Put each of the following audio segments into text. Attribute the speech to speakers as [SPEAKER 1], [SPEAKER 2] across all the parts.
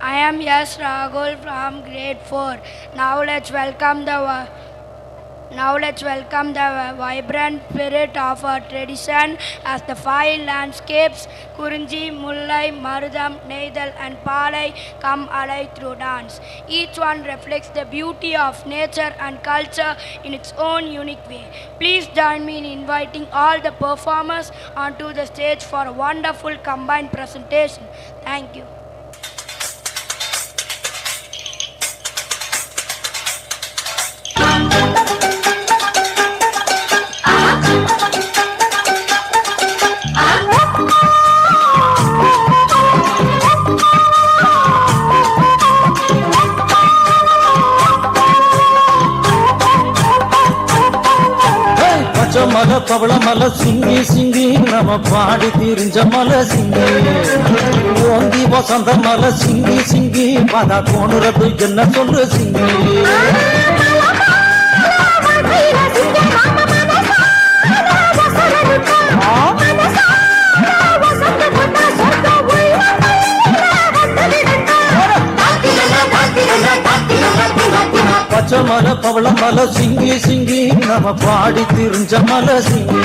[SPEAKER 1] I am S. Rahul from grade 4. Now let's welcome the vibrant spirit of our tradition as the five landscapes Kurunji, Mullai, Marudam, Neidal and Palai come alive through dance. Each one reflects the beauty of nature and culture in its own unique way. Please join me in inviting all the performers onto the stage for a wonderful combined presentation. Thank you.
[SPEAKER 2] மல பவள மல சிங்கி சிங்கி நம்ம பாடி திரிஞ்ச மல சிங்கி ஓங்கி வசந்த மல சிங்கி சிங்கி பாதா கோணுறது என்ன சொல்லு சிங்கி பச்சை மலை பவள மலை சிங்கி சிங்கி நம்ம பாடி திரிஞ்ச மலை சிங்கி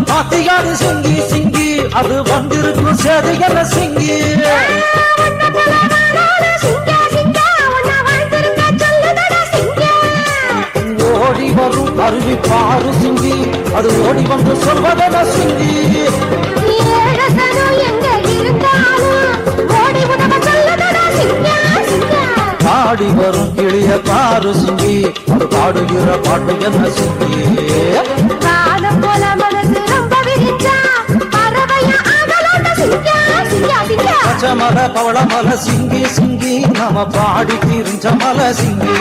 [SPEAKER 2] பாத்தியாரு சிங்கி சிங்கி அது வந்திருக்கும் சேதையல சிங்கி ஓடி வரும் அருவி பாரு சிங்கி அது ஓடி வந்து சொல்வதென சிங்கி பாடி வரும் கிளிய பாரு சிங்கி அது பாடுகிற பாட்டு என்ன சிங்கி பச்சை மலை பவள மலை சிங்கி சிங்கி நம்ம பாடி திரிஞ்ச மலை சிங்கி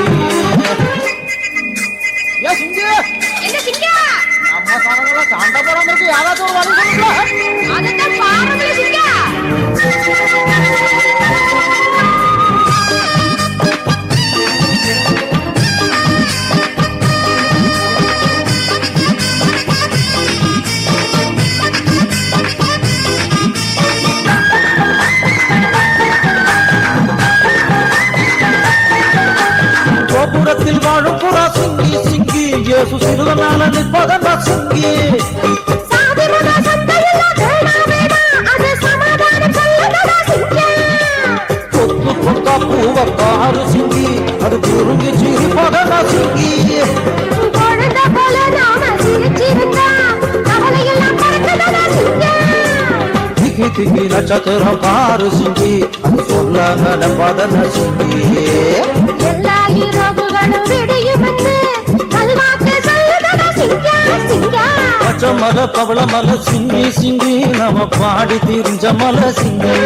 [SPEAKER 2] நம்ம சனங்கள சண்டை போடாம யாராவது ஒரு வழி கோபுரத்தில் வாழும் புறா சிங்கி சிங்கி இயேசு சிறுவனால நிற்பதன சிங்கி கொத்து கொத்தா பூவ பாரு சிங்கி அது குறுங்கி சிரிப்பதன சிங்கி திக்கி திக்கி நட்சத்திரம் பாரு சிங்கி அது சொல்ல நடப்பதன சிங்கி பச்சை மலை பவள மலை சிங்கி சிங்கி நம்ம பாடி திரிஞ்ச மலை சிங்கி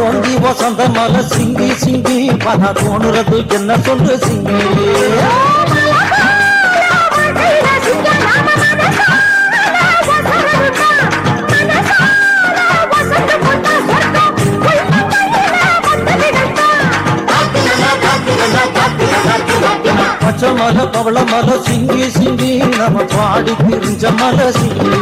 [SPEAKER 2] ஓங்கி வசந்த மலை சிங்கி சிங்கி பல தோணுறது என்ன சொல்லு சிங்கி பச்சை மலை பவள மலை சிங்கி சிங்கி நம்ம பாடி திரிஞ்ச மலை சிங்கி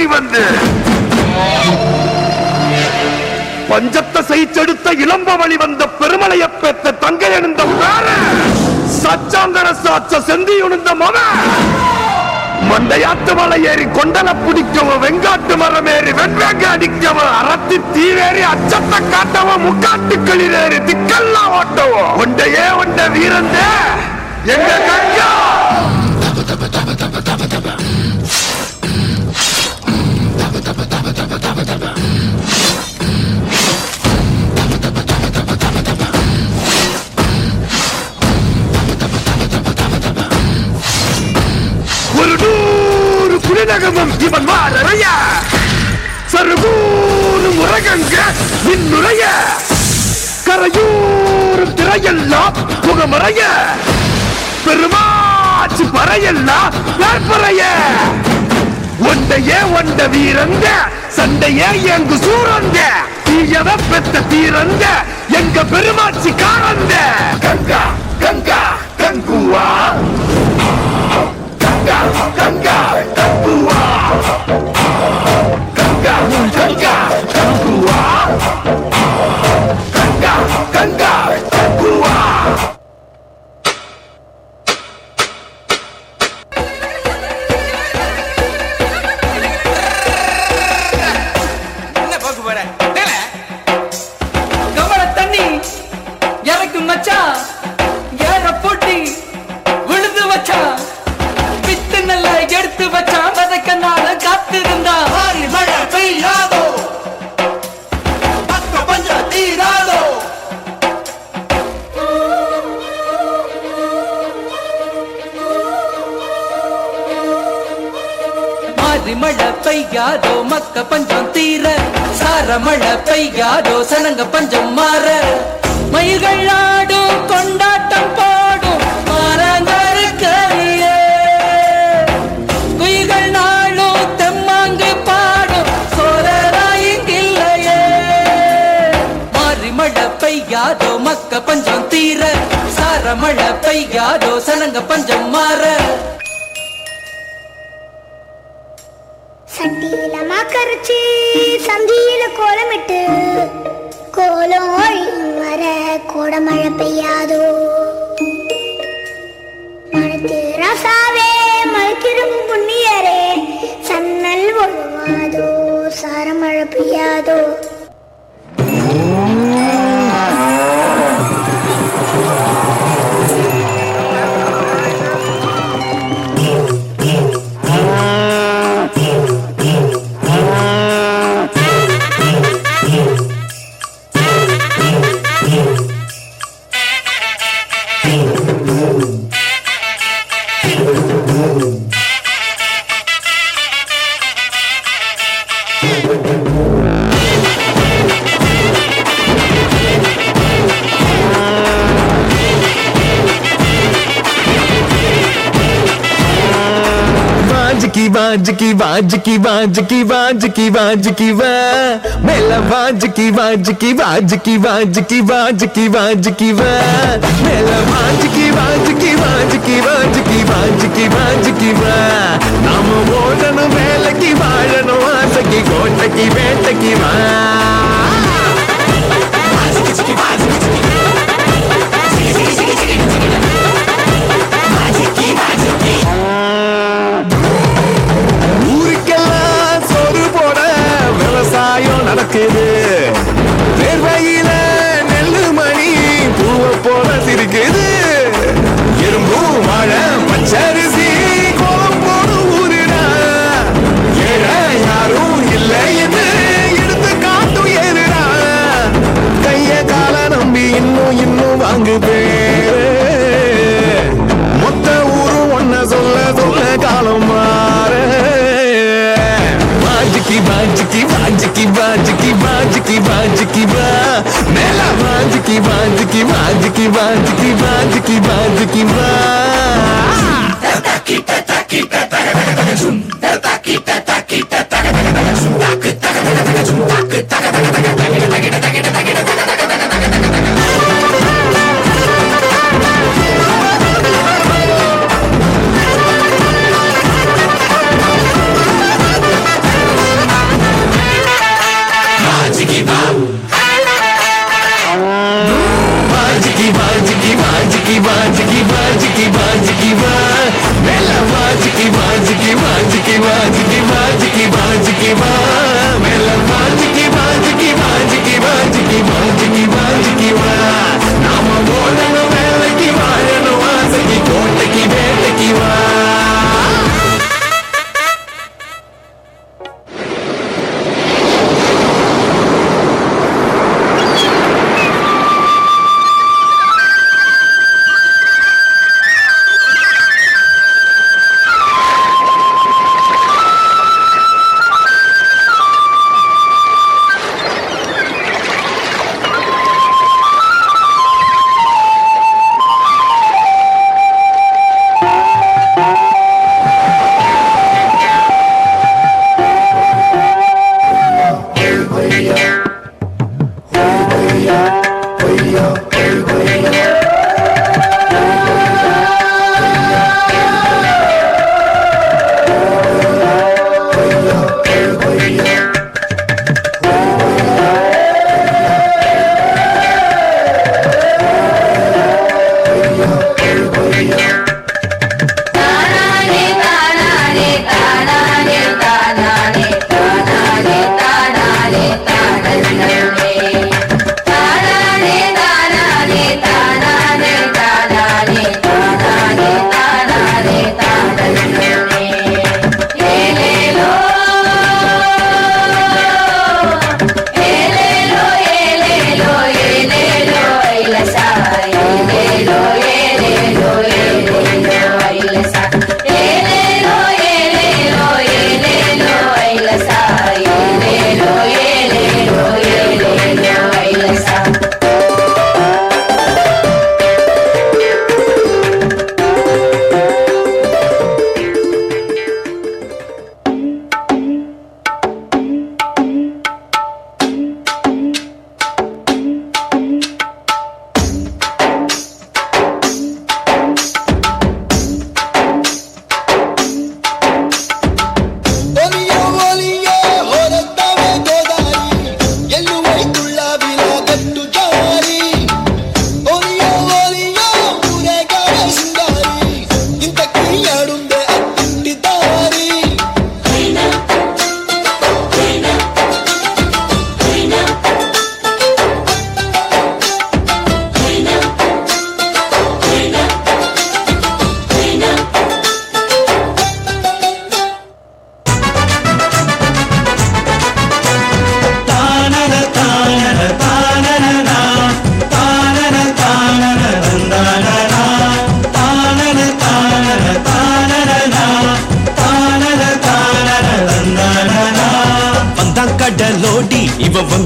[SPEAKER 3] ஏறி வந்து பஞ்சத்தை செய்தெடுத்த இளம்பவழி வந்த பெருமலைய பெத்த தங்கை எழுந்த பேர சச்சாந்தர சாச்ச செந்தி உணர்ந்த மக மண்டையாத்து மலை ஏறி கொண்டல பிடிக்கவும் வெங்காட்டு மரம் ஏறி வெண்வேங்க அடிக்கவும் அறத்தி தீவேறி அச்சத்தை காட்டவும் முக்காட்டு களிரேறி திக்கெல்லாம் ஓட்டவும் ஒண்டையே ஒண்ட வீரந்த எங்க கங்கா ஒரு 100 புலிநகமும் இவன் வாழறைய சருகூனு முரகங்க மின்னுரைய கரையூரும் திரையெல்லாம் புகமறைய பெருமாச்சு பறையெல்லாம் வேற்பறைய ஒண்டையே ஒண்ட வீரங்க சண்டையே எங்கு சூரங்க தீயவ பெத்த தீரங்க எங்க பெருமாச்சி காரந்த கங்கா கங்கா கங்குவா கங்கா கங்கா கங்குவா கங்கா கங்கா கங்குவா கங்கா கங்கா கங்குவா
[SPEAKER 4] மழை பெய்யாதோ மக்க பஞ்சம் தீர சார மழை பெய்யாதோ சனங்க பஞ்சம் மாற மயில்கள் ஆடும் கொண்டாட்டம் போடும் மாறங்கருக்கையே குயில்கள் நாளும் தெம்மாங்கு பாடும் சோழராயிங்கில்லையே மாறி மழை பெய்யாதோ மக்க பஞ்சம் தீர சார மழை பெய்யாதோ சனங்க பஞ்சம் மாற
[SPEAKER 5] சட்டியில மாக்கரைச்சி சந்தியில கோலமிட்டு கோலம் வர கோடமழை பெய்யாதோ மனத்து ரசாவே மலக்கிரும் புண்ணியரே சன்னல் ஒழுவாதோ சாரமழை பெய்யாதோ
[SPEAKER 6] वाज की वाज की वाज की वाज की वाज की वाज मेला वाज की वाज की वाज की वाज की वाज की वाज की वाज मेला वाज की वाज की वाज की वाज की वाज की वाज की वाज नाम ओडन वेल की वाळन वास की कोट की वेट की वाज की वाज நடக்குது தேர்வையில நெல்லு மணி பூவ போல சிரிக்குது எறும்பு மழை பச்சரிசி கோலம் போடு ஊருடா ஏழ யாரும் இல்லை என்று எடுத்து காட்டும் ஏறுடா கைய கால நம்பி இன்னும் வாங்கு பேரு மொத்த ஊரும் ஒன்ன சொல்ல காலம் மாற की बाज की बाज की बाज की बाज की बाज की बा मेला बाज की बाज की बाज की बाज की बाज की बाज की बा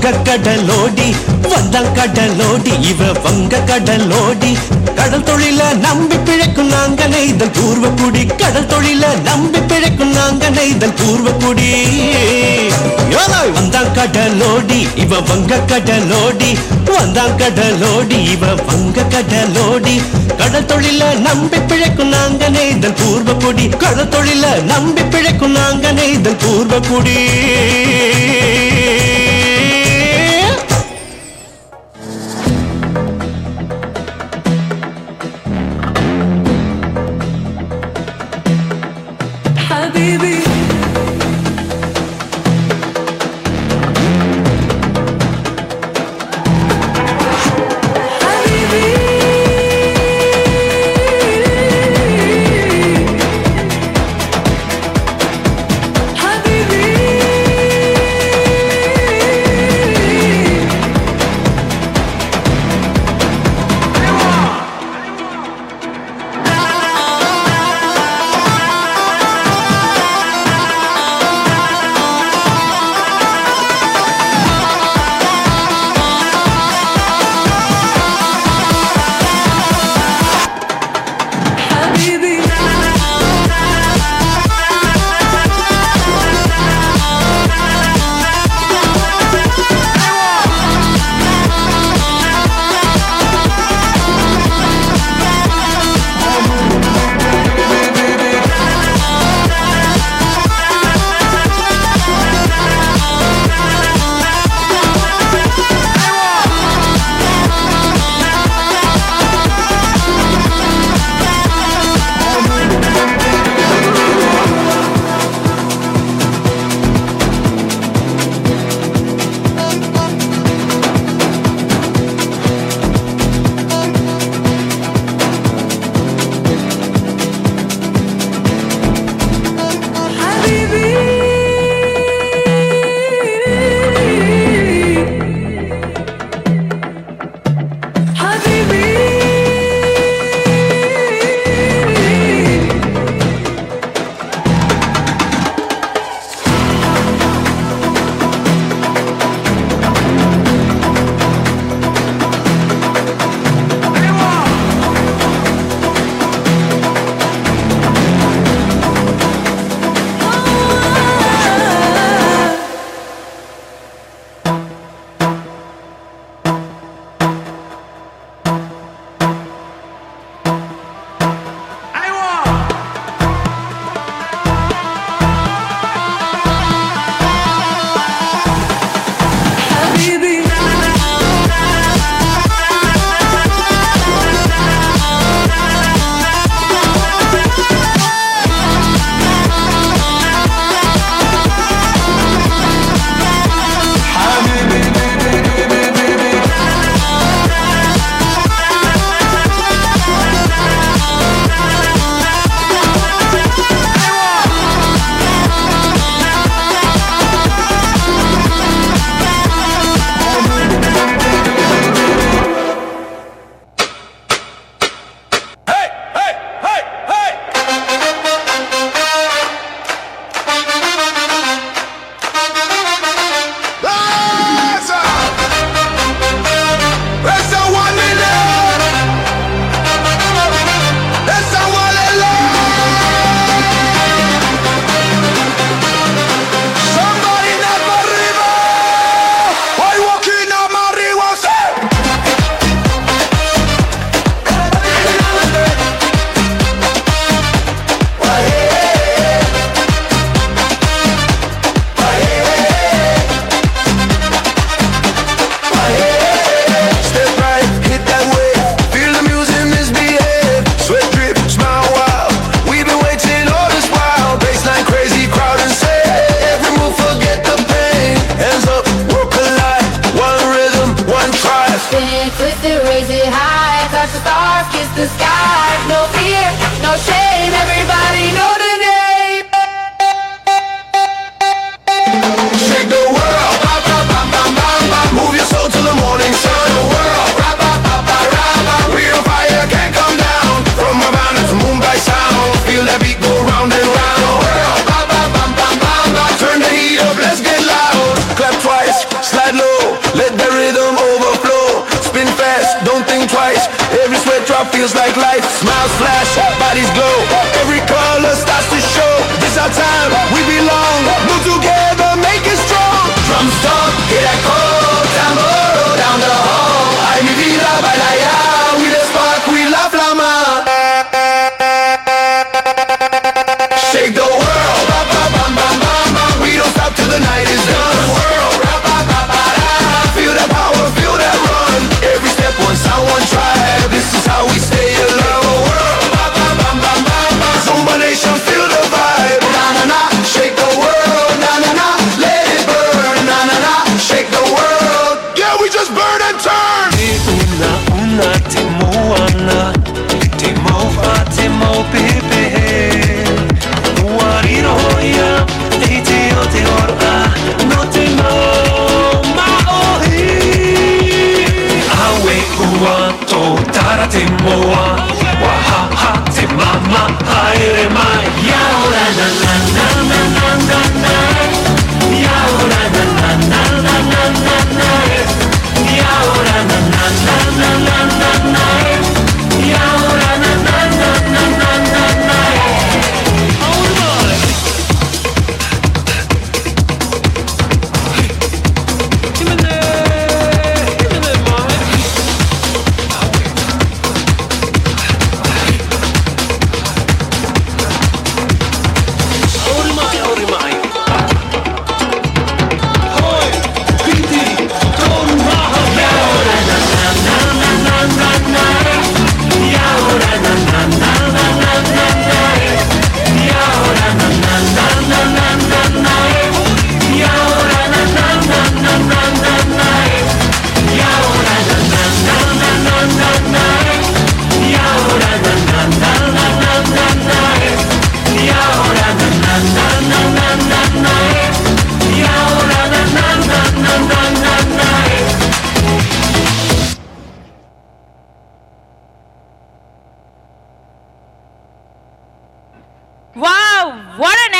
[SPEAKER 7] வங்க கடலோடி வந்தால் கடலோடி இவ வங்க கடலோடி கடல் தொழில நம்பி பிழைக்கும் நாங்க நெய்தல் பூர்வக்குடி கடல் தொழில நம்பி பிழைக்கும் நாங்க நெய்தல் பூர்வக்குடி வந்தான் கடலோடி இவ வங்க கடலோடி வந்தான் கடலோடி இவ வங்க கடலோடி கடல் தொழில நம்பி பிழைக்கும் நாங்க நெய்தல் பூர்வக்குடி கடல் தொழில நம்பி பிழைக்கும் நாங்க நெய்தல் பூர்வக்குடி
[SPEAKER 4] حبيبي
[SPEAKER 3] feels like life. Smiles flash, bodies glow. Every color starts to show. This our time, we belong. Move together, make it strong. Drums talk, hear that cold tambor down the hall. Ay mi vida, baila ya. We the spark, we la flama. Shake the world, ba ba bam bam bam bam. We don't stop till the night is done. World, ra ba ba ba da. Feel that power, feel that run. Every step, one sound, one tribe. This is how we stay alive. World, ba ba bam bam bam bam. Zumba Nation, feel the vibe. Na na na, shake the world. Na na na, let it burn. Na na na, shake the world. Yeah, we just burn and turn.
[SPEAKER 8] Una Timoana, Timova, Timo Pepe. Wariroya, Etio Teora, no Timo Maohi. Awe Uato, Tara Timoa, Waha ha Timama, Aire Mai. Yaura na na na na na na na. Yaura na na na na na na na. Yaura na na na na na na na. Yaura na na na na na na na.
[SPEAKER 9] Wow, what an